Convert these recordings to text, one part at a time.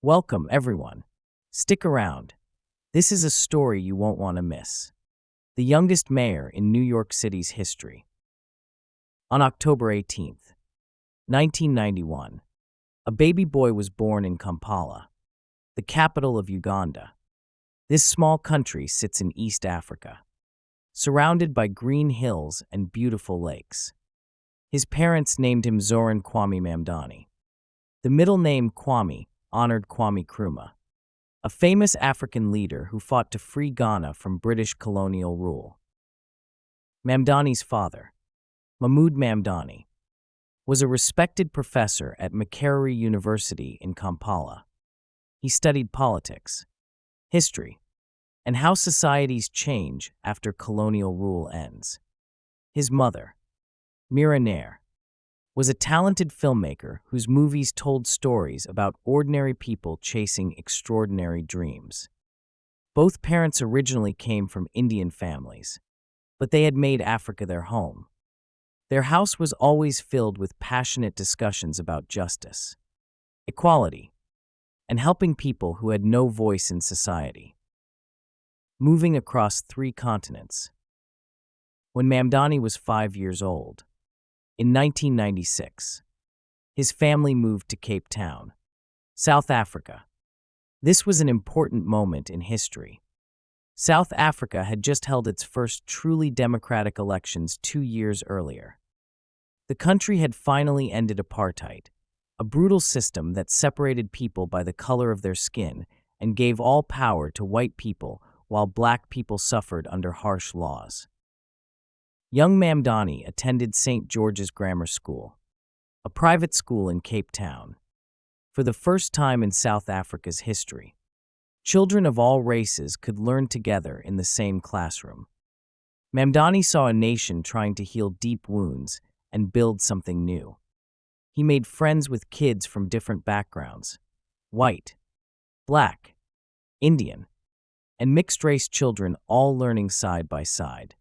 Welcome, everyone. Stick around. This is a story you won't want to miss. The youngest mayor in New York City's history. On October 18th, 1991, a baby boy was born in Kampala, the capital of Uganda. This small country sits in East Africa, surrounded by green hills and beautiful lakes. His parents named him Zoran Kwame Mamdani. The middle name Kwame honored Kwame Nkrumah, a famous African leader who fought to free Ghana from British colonial rule. Mamdani's father, Mahmoud Mamdani, was a respected professor at Makerere University in Kampala. He studied politics, history, and how societies change after colonial rule ends. His mother, Mira Nair, was a talented filmmaker whose movies told stories about ordinary people chasing extraordinary dreams. Both parents originally came from Indian families, but they had made Africa their home. Their house was always filled with passionate discussions about justice, equality, and helping people who had no voice in society. Moving across 3 continents. When Mamdani was 5 years old, in 1996, his family moved to Cape Town, South Africa. This was an important moment in history. South Africa had just held its first truly democratic elections 2 years earlier. The country had finally ended apartheid, a brutal system that separated people by the color of their skin and gave all power to white people while black people suffered under harsh laws. Young Mamdani attended St. George's Grammar School, a private school in Cape Town. For the first time in South Africa's history, children of all races could learn together in the same classroom. Mamdani saw a nation trying to heal deep wounds and build something new. He made friends with kids from different backgrounds: white, black, Indian, and mixed-race children all learning side by side.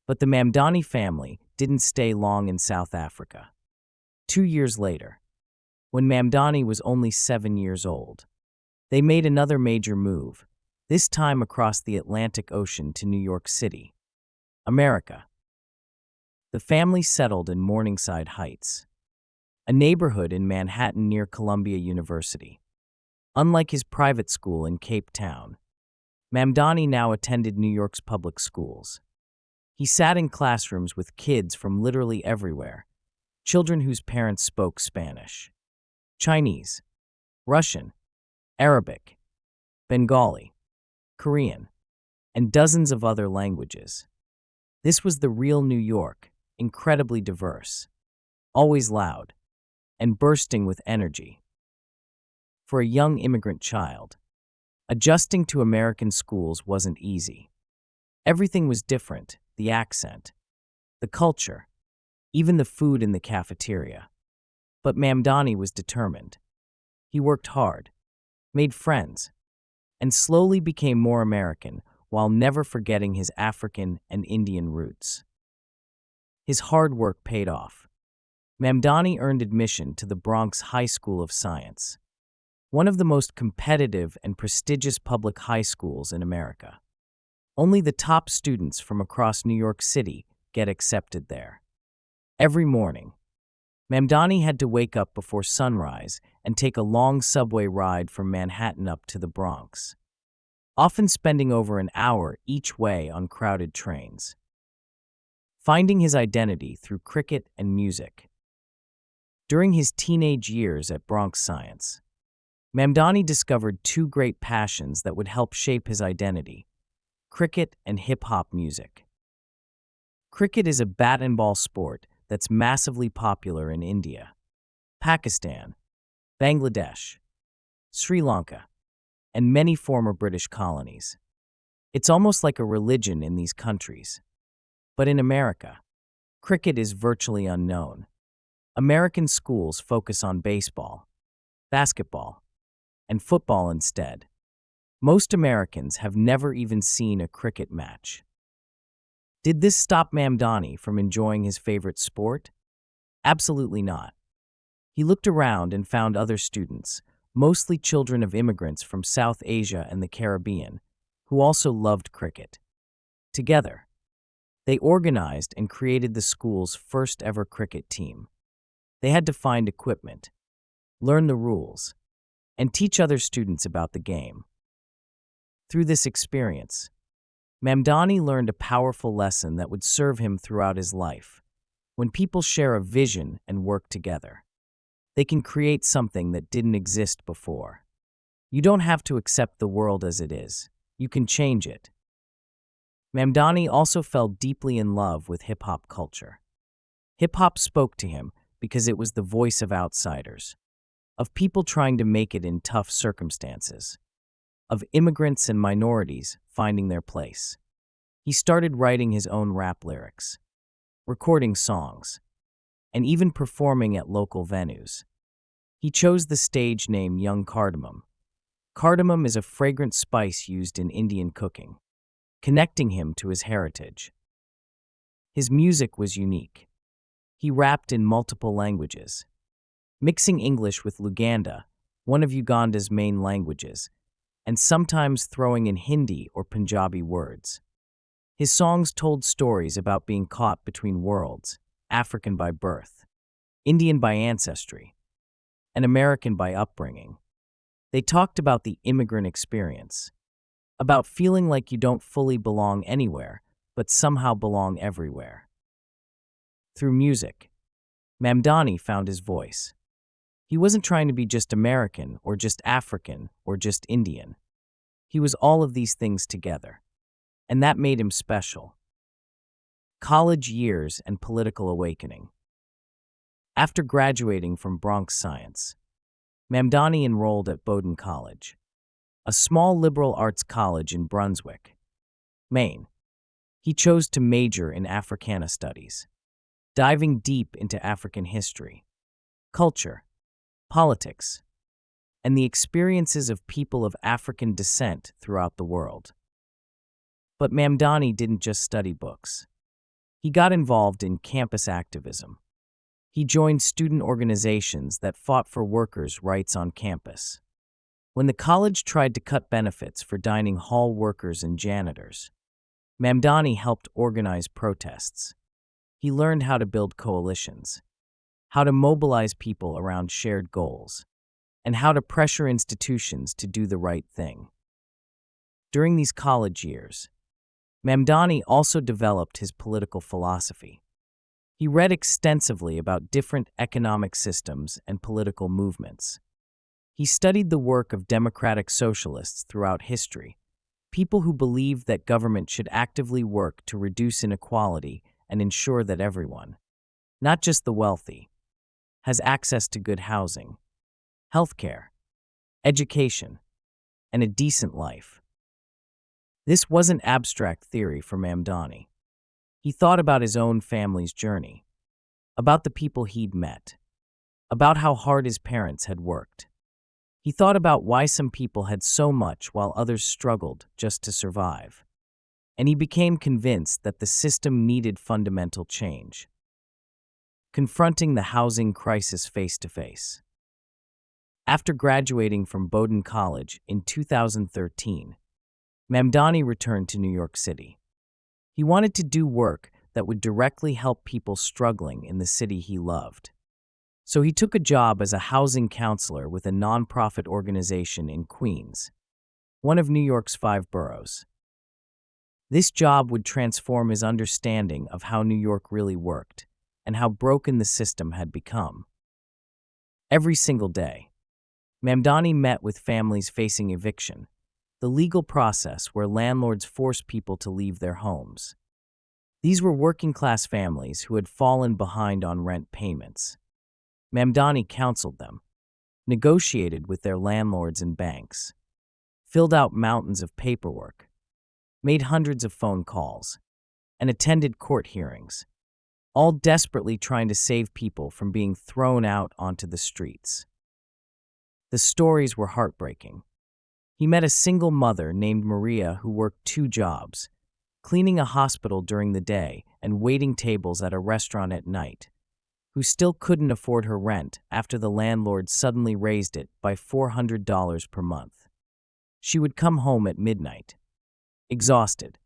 But the Mamdani family didn't stay long in South Africa. 2 years later, when Mamdani was only 7 years old, they made another major move, this time across the Atlantic Ocean to New York City, America. The family settled in Morningside Heights, a neighborhood in Manhattan near Columbia University. Unlike his private school in Cape Town, Mamdani now attended New York's public schools. He sat in classrooms with kids from literally everywhere, children whose parents spoke Spanish, Chinese, Russian, Arabic, Bengali, Korean, and dozens of other languages. This was the real New York, incredibly diverse, always loud, and bursting with energy. For a young immigrant child, adjusting to American schools wasn't easy. Everything was different: the accent, the culture, even the food in the cafeteria. But Mamdani was determined. He worked hard, made friends, and slowly became more American while never forgetting his African and Indian roots. His hard work paid off. Mamdani earned admission to the Bronx High School of Science, one of the most competitive and prestigious public high schools in America. Only the top students from across New York City get accepted there. Every morning, Mamdani had to wake up before sunrise and take a long subway ride from Manhattan up to the Bronx, often spending over an hour each way on crowded trains. Finding his identity through cricket and music. During his teenage years at Bronx Science, Mamdani discovered 2 great passions that would help shape his identity: cricket and hip-hop music. Cricket is a bat and ball sport that's massively popular in India, Pakistan, Bangladesh, Sri Lanka, and many former British colonies. It's almost like a religion in these countries. But in America, cricket is virtually unknown. American schools focus on baseball, basketball, and football instead. Most Americans have never even seen a cricket match. Did this stop Mamdani from enjoying his favorite sport? Absolutely not. He looked around and found other students, mostly children of immigrants from South Asia and the Caribbean, who also loved cricket. Together, they organized and created the school's first ever cricket team. They had to find equipment, learn the rules, and teach other students about the game. Through this experience, Mamdani learned a powerful lesson that would serve him throughout his life. When people share a vision and work together, they can create something that didn't exist before. You don't have to accept the world as it is. You can change it. Mamdani also fell deeply in love with hip-hop culture. Hip-hop spoke to him because it was the voice of outsiders, of people trying to make it in tough circumstances, of immigrants and minorities finding their place. He started writing his own rap lyrics, recording songs, and even performing at local venues. He chose the stage name Young Cardamom. Cardamom is a fragrant spice used in Indian cooking, connecting him to his heritage. His music was unique. He rapped in multiple languages, mixing English with Luganda, one of Uganda's main languages, and sometimes throwing in Hindi or Punjabi words. His songs told stories about being caught between worlds, African by birth, Indian by ancestry, and American by upbringing. They talked about the immigrant experience, about feeling like you don't fully belong anywhere, but somehow belong everywhere. Through music, Mamdani found his voice. He wasn't trying to be just American or just African or just Indian. He was all of these things together, and that made him special. College years and political awakening. After graduating from Bronx Science, Mamdani enrolled at Bowdoin College, a small liberal arts college in Brunswick, Maine. He chose to major in Africana Studies, diving deep into African history, culture, politics, and the experiences of people of African descent throughout the world. But Mamdani didn't just study books. He got involved in campus activism. He joined student organizations that fought for workers' rights on campus. When the college tried to cut benefits for dining hall workers and janitors, Mamdani helped organize protests. He learned how to build coalitions, how to mobilize people around shared goals, and how to pressure institutions to do the right thing. During these college years, Mamdani also developed his political philosophy. He read extensively about different economic systems and political movements. He studied the work of democratic socialists throughout history, people who believed that government should actively work to reduce inequality and ensure that everyone, not just the wealthy, has access to good housing, healthcare, education, and a decent life. This wasn't abstract theory for Mamdani. He thought about his own family's journey, about the people he'd met, about how hard his parents had worked. He thought about why some people had so much while others struggled just to survive. And he became convinced that the system needed fundamental change. Confronting the housing crisis face to face. After graduating from Bowdoin College in 2013, Mamdani returned to New York City. He wanted to do work that would directly help people struggling in the city he loved. So he took a job as a housing counselor with a nonprofit organization in Queens, one of New York's 5 boroughs. This job would transform his understanding of how New York really worked and how broken the system had become. Every single day, Mamdani met with families facing eviction, the legal process where landlords force people to leave their homes. These were working-class families who had fallen behind on rent payments. Mamdani counseled them, negotiated with their landlords and banks, filled out mountains of paperwork, made hundreds of phone calls, and attended court hearings, all desperately trying to save people from being thrown out onto the streets. The stories were heartbreaking. He met a single mother named Maria who worked 2 jobs, cleaning a hospital during the day and waiting tables at a restaurant at night, who still couldn't afford her rent after the landlord suddenly raised it by $400 per month. She would come home at midnight, exhausted,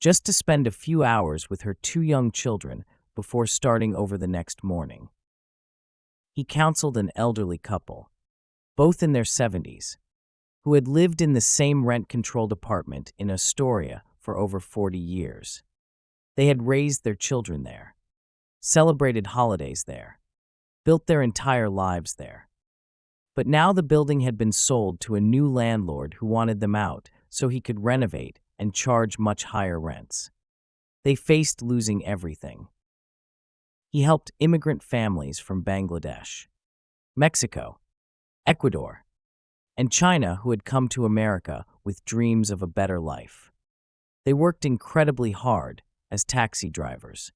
just to spend a few hours with her two young children before starting over the next morning. He counseled an elderly couple, both in their 70s, who had lived in the same rent-controlled apartment in Astoria for over 40 years. They had raised their children there, celebrated holidays there, built their entire lives there. But now the building had been sold to a new landlord who wanted them out so he could renovate and charge much higher rents. They faced losing everything. He helped immigrant families from Bangladesh, Mexico, Ecuador, and China who had come to America with dreams of a better life. They worked incredibly hard as taxi drivers,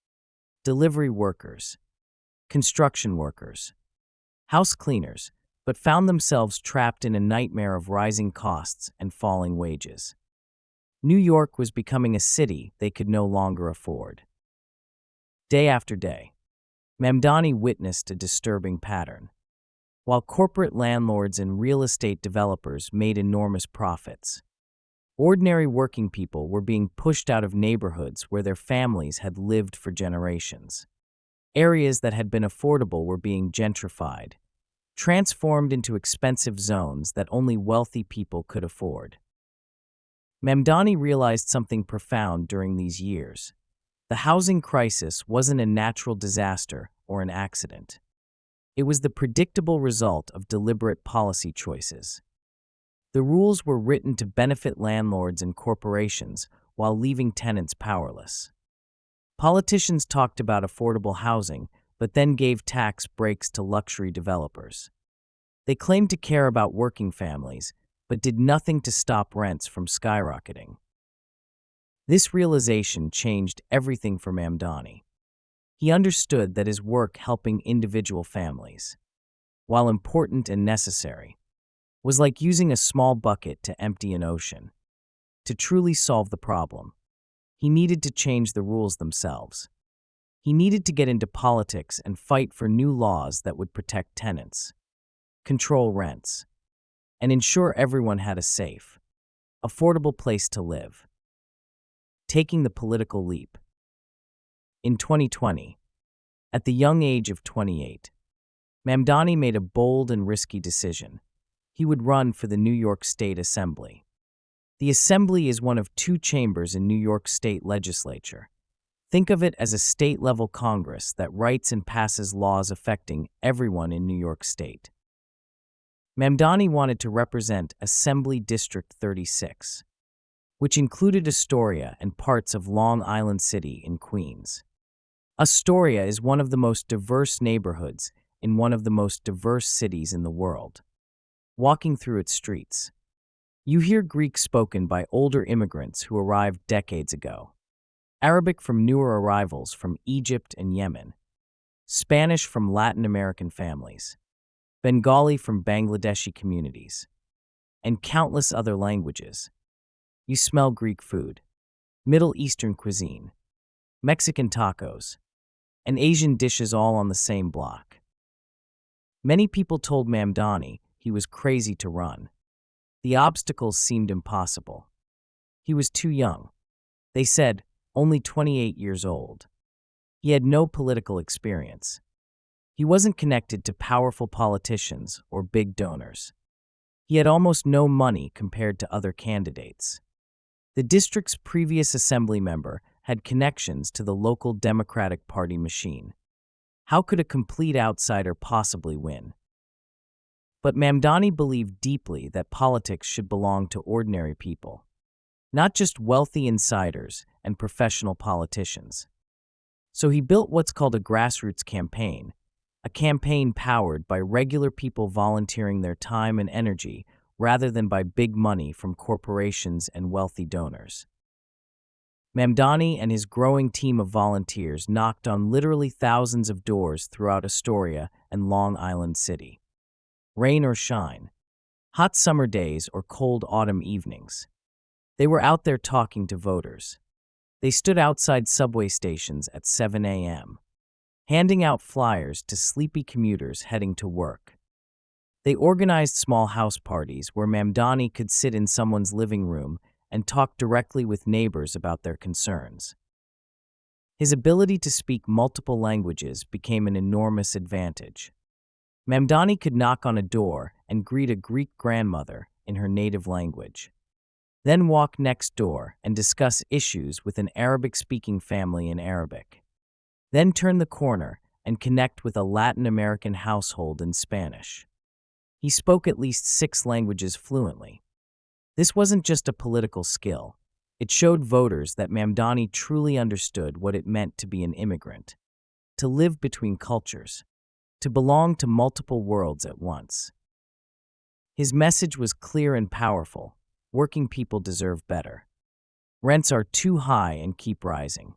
delivery workers, construction workers, house cleaners, but found themselves trapped in a nightmare of rising costs and falling wages. New York was becoming a city they could no longer afford. Day after day, Mamdani witnessed a disturbing pattern. While corporate landlords and real estate developers made enormous profits, ordinary working people were being pushed out of neighborhoods where their families had lived for generations. Areas that had been affordable were being gentrified, transformed into expensive zones that only wealthy people could afford. Mamdani realized something profound during these years. The housing crisis wasn't a natural disaster or an accident. It was the predictable result of deliberate policy choices. The rules were written to benefit landlords and corporations while leaving tenants powerless. Politicians talked about affordable housing, but then gave tax breaks to luxury developers. They claimed to care about working families, but did nothing to stop rents from skyrocketing. This realization changed everything for Mamdani. He understood that his work helping individual families, while important and necessary, was like using a small bucket to empty an ocean. To truly solve the problem, he needed to change the rules themselves. He needed to get into politics and fight for new laws that would protect tenants, control rents, and ensure everyone had a safe, affordable place to live. Taking the political leap. In 2020, at the young age of 28, Mamdani made a bold and risky decision. He would run for the New York State Assembly. The Assembly is one of two chambers in New York State Legislature. Think of it as a state-level Congress that writes and passes laws affecting everyone in New York State. Mamdani wanted to represent Assembly District 36, which included Astoria and parts of Long Island City in Queens. Astoria is one of the most diverse neighborhoods in one of the most diverse cities in the world. Walking through its streets, you hear Greek spoken by older immigrants who arrived decades ago, Arabic from newer arrivals from Egypt and Yemen, Spanish from Latin American families, Bengali from Bangladeshi communities, and countless other languages. You smell Greek food, Middle Eastern cuisine, Mexican tacos, and Asian dishes all on the same block. Many people told Mamdani he was crazy to run. The obstacles seemed impossible. He was too young. They said, only 28 years old. He had no political experience. He wasn't connected to powerful politicians or big donors. He had almost no money compared to other candidates. The district's previous assembly member had connections to the local Democratic Party machine. How could a complete outsider possibly win? But Mamdani believed deeply that politics should belong to ordinary people, not just wealthy insiders and professional politicians. So he built what's called a grassroots campaign, a campaign powered by regular people volunteering their time and energy rather than by big money from corporations and wealthy donors. Mamdani and his growing team of volunteers knocked on literally thousands of doors throughout Astoria and Long Island City. Rain or shine, hot summer days or cold autumn evenings, they were out there talking to voters. They stood outside subway stations at 7 a.m., handing out flyers to sleepy commuters heading to work. They organized small house parties where Mamdani could sit in someone's living room and talk directly with neighbors about their concerns. His ability to speak multiple languages became an enormous advantage. Mamdani could knock on a door and greet a Greek grandmother in her native language, then walk next door and discuss issues with an Arabic-speaking family in Arabic, then turn the corner and connect with a Latin American household in Spanish. He spoke at least 6 languages fluently. This wasn't just a political skill. It showed voters that Mamdani truly understood what it meant to be an immigrant, to live between cultures, to belong to multiple worlds at once. His message was clear and powerful. Working people deserve better. Rents are too high and keep rising.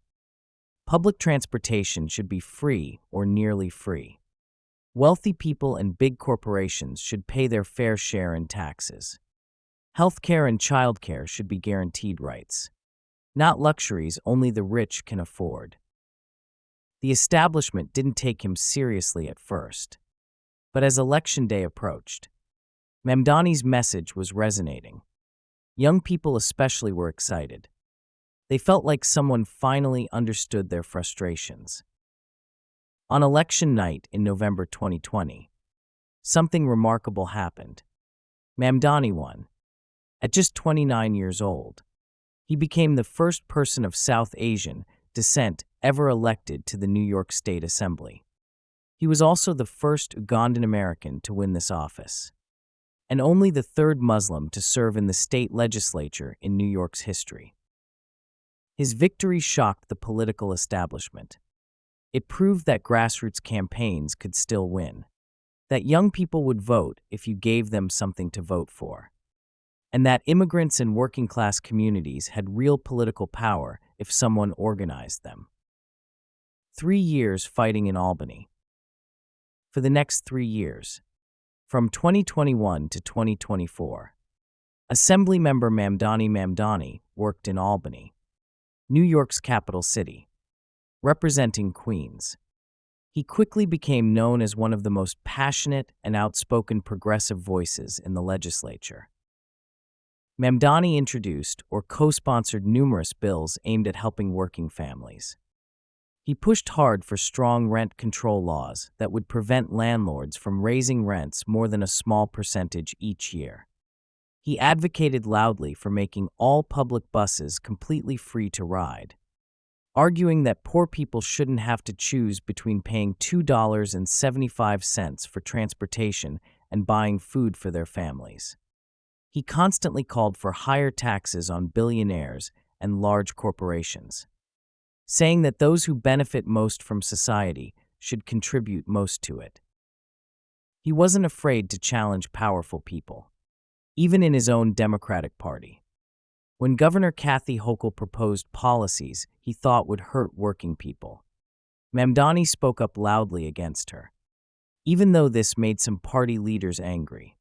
Public transportation should be free or nearly free. Wealthy people and big corporations should pay their fair share in taxes. Healthcare and childcare should be guaranteed rights, not luxuries only the rich can afford. The establishment didn't take him seriously at first, but as election day approached, Mamdani's message was resonating. Young people especially were excited. They felt like someone finally understood their frustrations. On election night in November 2020, something remarkable happened. Mamdani won. At just 29 years old, he became the first person of South Asian descent ever elected to the New York State Assembly. He was also the first Ugandan American to win this office, and only the 3rd Muslim to serve in the state legislature in New York's history. His victory shocked the political establishment. It proved that grassroots campaigns could still win, that young people would vote if you gave them something to vote for, and that immigrants and working-class communities had real political power if someone organized them. 3 years fighting in Albany. For the next 3 years, from 2021 to 2024, Assemblymember Mamdani worked in Albany, New York's capital city, representing Queens. He quickly became known as one of the most passionate and outspoken progressive voices in the legislature. Mamdani introduced or co-sponsored numerous bills aimed at helping working families. He pushed hard for strong rent control laws that would prevent landlords from raising rents more than a small percentage each year. He advocated loudly for making all public buses completely free to ride, arguing that poor people shouldn't have to choose between paying $2.75 for transportation and buying food for their families. He constantly called for higher taxes on billionaires and large corporations, saying that those who benefit most from society should contribute most to it. He wasn't afraid to challenge powerful people, even in his own Democratic Party. When Governor Kathy Hochul proposed policies he thought would hurt working people, Mamdani spoke up loudly against her, even though this made some party leaders angry.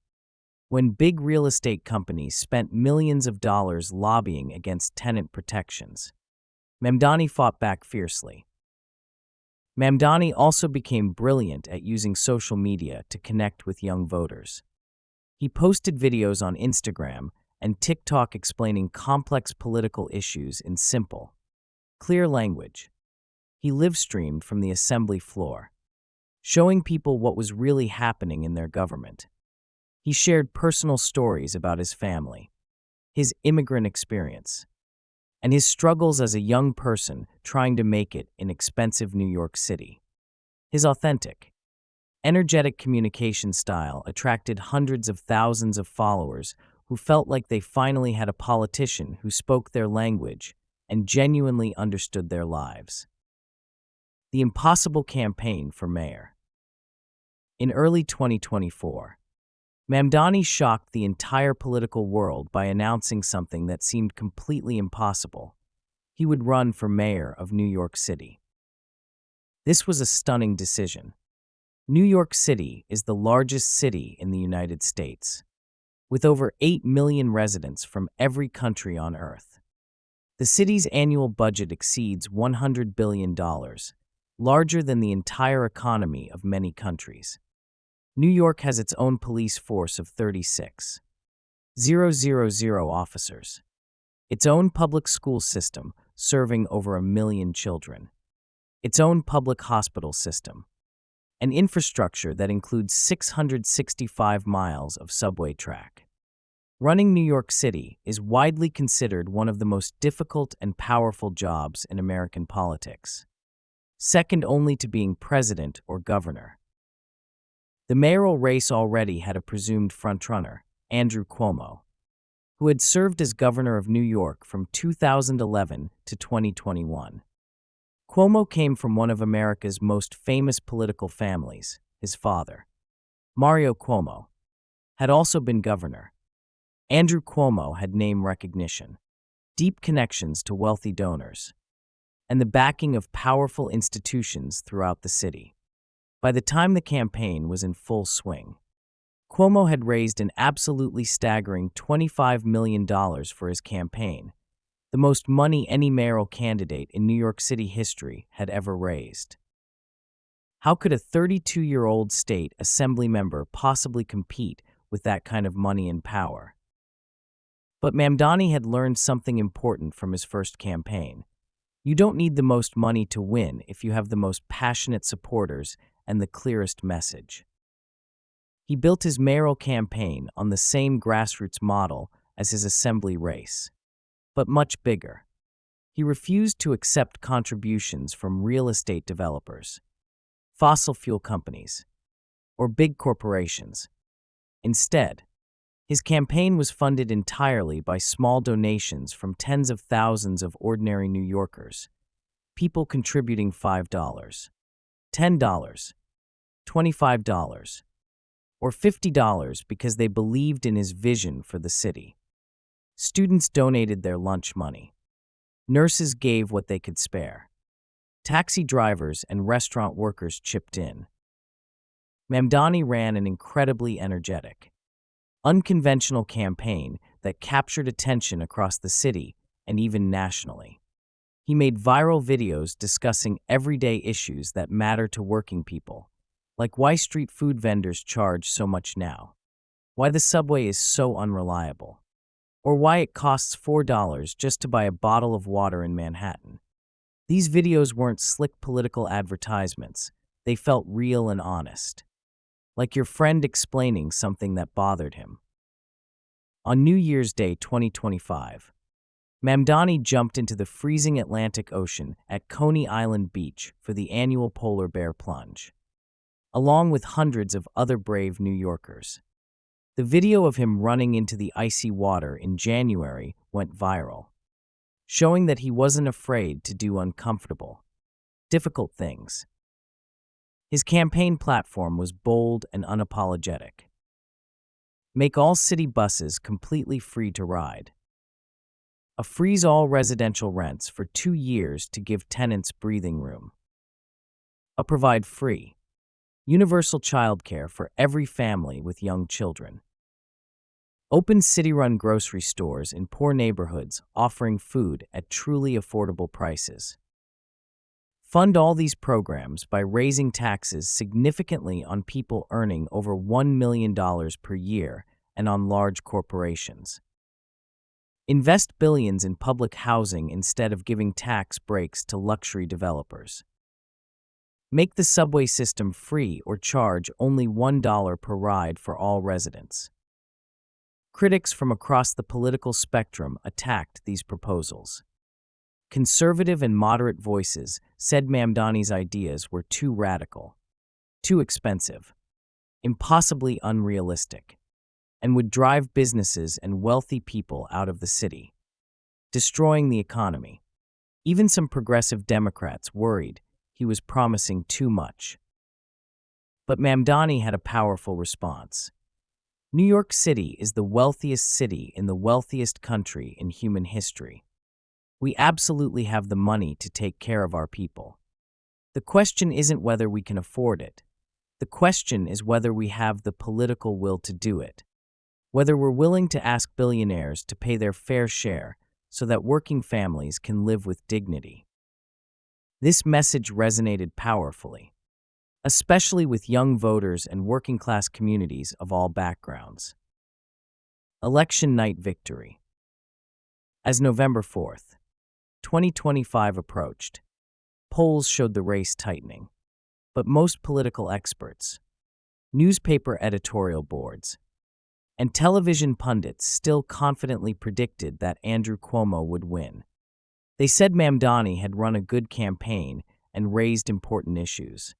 When big real estate companies spent millions of dollars lobbying against tenant protections, Mamdani fought back fiercely. Mamdani also became brilliant at using social media to connect with young voters. He posted videos on Instagram and TikTok explaining complex political issues in simple, clear language. He live-streamed from the assembly floor, showing people what was really happening in their government. He shared personal stories about his family, his immigrant experience, and his struggles as a young person trying to make it in expensive New York City. His authentic, energetic communication style attracted hundreds of thousands of followers who felt like they finally had a politician who spoke their language and genuinely understood their lives. The impossible campaign for mayor. In early 2024, Mamdani shocked the entire political world by announcing something that seemed completely impossible. He would run for mayor of New York City. This was a stunning decision. New York City is the largest city in the United States, with over 8 million residents from every country on Earth. The city's annual budget exceeds $100 billion, larger than the entire economy of many countries. New York has its own police force of 36,000 officers, its own public school system serving over 1 million children, its own public hospital system, an infrastructure that includes 665 miles of subway track. Running New York City is widely considered one of the most difficult and powerful jobs in American politics, second only to being president or governor. The mayoral race already had a presumed frontrunner, Andrew Cuomo, who had served as governor of New York from 2011 to 2021. Cuomo came from one of America's most famous political families. His father, Mario Cuomo, had also been governor. Andrew Cuomo had name recognition, deep connections to wealthy donors, and the backing of powerful institutions throughout the city. By the time the campaign was in full swing, Cuomo had raised an absolutely staggering $25 million for his campaign, the most money any mayoral candidate in New York City history had ever raised. How could a 32-year-old state assembly member possibly compete with that kind of money and power? But Mamdani had learned something important from his first campaign. You don't need the most money to win if you have the most passionate supporters and the clearest message. He built his mayoral campaign on the same grassroots model as his assembly race, but much bigger. He refused to accept contributions from real estate developers, fossil fuel companies, or big corporations. Instead, his campaign was funded entirely by small donations from tens of thousands of ordinary New Yorkers, people contributing $5, $10, $25, or $50 because they believed in his vision for the city. Students donated their lunch money. Nurses gave what they could spare. Taxi drivers and restaurant workers chipped in. Mamdani ran an incredibly energetic, unconventional campaign that captured attention across the city and even nationally. He made viral videos discussing everyday issues that matter to working people, like why street food vendors charge so much now, why the subway is so unreliable, or why it costs $4 just to buy a bottle of water in Manhattan. These videos weren't slick political advertisements. They felt real and honest, like your friend explaining something that bothered him. On New Year's Day 2025, Mamdani jumped into the freezing Atlantic Ocean at Coney Island Beach for the annual polar bear plunge, along with hundreds of other brave New Yorkers. The video of him running into the icy water in January went viral, showing that he wasn't afraid to do uncomfortable, difficult things. His campaign platform was bold and unapologetic. Make all city buses completely free to ride. A freeze all residential rents for 2 years to give tenants breathing room. A provide free, universal childcare for every family with young children. Open city-run grocery stores in poor neighborhoods offering food at truly affordable prices. Fund all these programs by raising taxes significantly on people earning over $1 million per year and on large corporations. Invest billions in public housing instead of giving tax breaks to luxury developers. Make the subway system free or charge only $1 per ride for all residents. Critics from across the political spectrum attacked these proposals. Conservative and moderate voices said Mamdani's ideas were too radical, too expensive, impossibly unrealistic, and would drive businesses and wealthy people out of the city, destroying the economy. Even some progressive Democrats worried he was promising too much. But Mamdani had a powerful response. New York City is the wealthiest city in the wealthiest country in human history. We absolutely have the money to take care of our people. The question isn't whether we can afford it. The question is whether we have the political will to do it, whether we're willing to ask billionaires to pay their fair share so that working families can live with dignity. This message resonated powerfully, especially with young voters and working-class communities of all backgrounds. Election night victory. As November 4th, 2025 approached, polls showed the race tightening, but most political experts, newspaper editorial boards, and television pundits still confidently predicted that Andrew Cuomo would win. They said Mamdani had run a good campaign and raised important issues,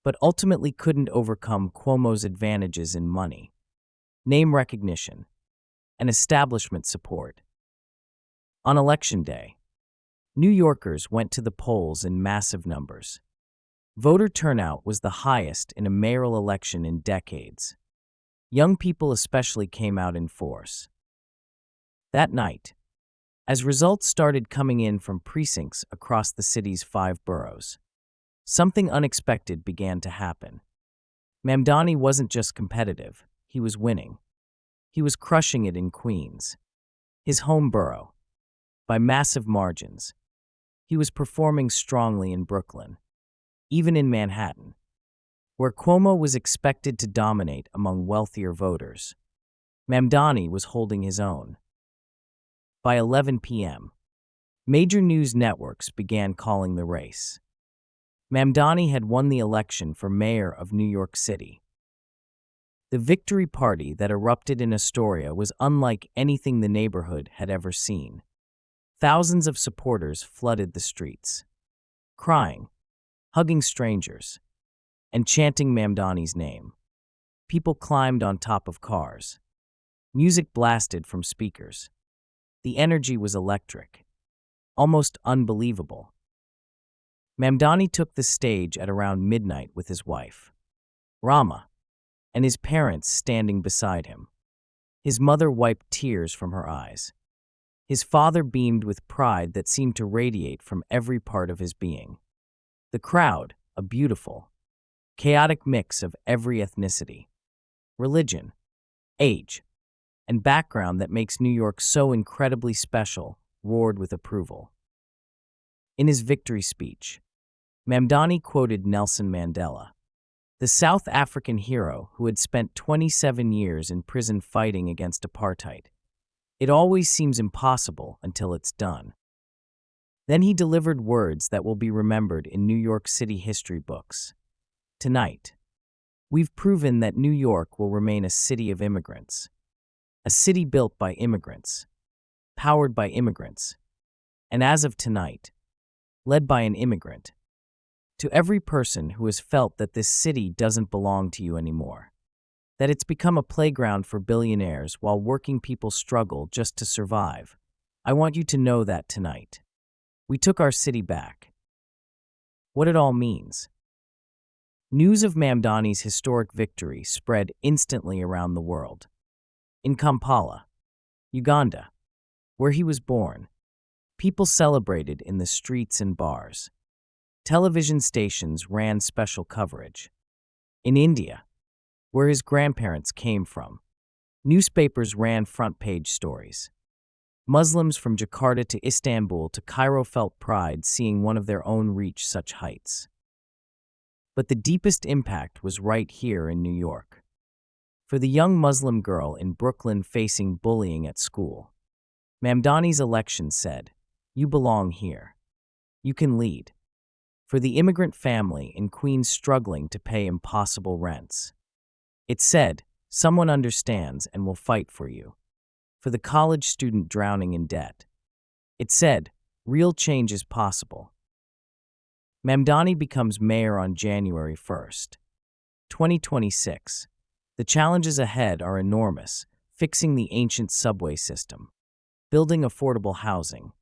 but ultimately couldn't overcome Cuomo's advantages in money, name recognition, and establishment support. On Election Day, New Yorkers went to the polls in massive numbers. Voter turnout was the highest in a mayoral election in decades. Young people especially came out in force. That night, as results started coming in from precincts across the city's 5 boroughs, something unexpected began to happen. Mamdani wasn't just competitive, he was winning. He was crushing it in Queens, his home borough, by massive margins. He was performing strongly in Brooklyn, even in Manhattan, where Cuomo was expected to dominate among wealthier voters. Mamdani was holding his own. By 11 p.m., major news networks began calling the race. Mamdani had won the election for mayor of New York City. The victory party that erupted in Astoria was unlike anything the neighborhood had ever seen. Thousands of supporters flooded the streets, crying, hugging strangers, and chanting Mamdani's name. People climbed on top of cars. Music blasted from speakers. The energy was electric, almost unbelievable. Mamdani took the stage at around midnight with his wife, Rama, and his parents standing beside him. His mother wiped tears from her eyes. His father beamed with pride that seemed to radiate from every part of his being. The crowd, a beautiful, chaotic mix of every ethnicity, religion, age, and background that makes New York so incredibly special, roared with approval. In his victory speech, Mamdani quoted Nelson Mandela, the South African hero who had spent 27 years in prison fighting against apartheid. It always seems impossible until it's done. Then he delivered words that will be remembered in New York City history books. Tonight, we've proven that New York will remain a city of immigrants, a city built by immigrants, powered by immigrants, and as of tonight, led by an immigrant. To every person who has felt that this city doesn't belong to you anymore, that it's become a playground for billionaires while working people struggle just to survive, I want you to know that tonight. We took our city back. What it all means. News of Mamdani's historic victory spread instantly around the world. In Kampala, Uganda, where he was born, people celebrated in the streets and bars. Television stations ran special coverage. In India, where his grandparents came from, newspapers ran front-page stories. Muslims from Jakarta to Istanbul to Cairo felt pride seeing one of their own reach such heights. But the deepest impact was right here in New York. For the young Muslim girl in Brooklyn facing bullying at school, Mamdani's election said, "You belong here. You can lead." For the immigrant family in Queens struggling to pay impossible rents, it said, "Someone understands and will fight for you." For the college student drowning in debt, it said, "Real change is possible." Mamdani becomes mayor on January 1st, 2026. The challenges ahead are enormous: fixing the ancient subway system, building affordable housing,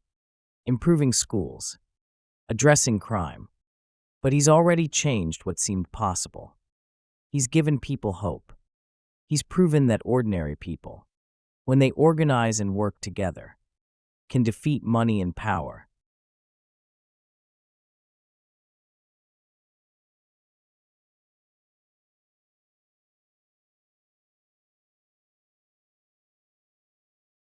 improving schools, addressing crime. But he's already changed what seemed possible. He's given people hope. He's proven that ordinary people, when they organize and work together, can defeat money and power.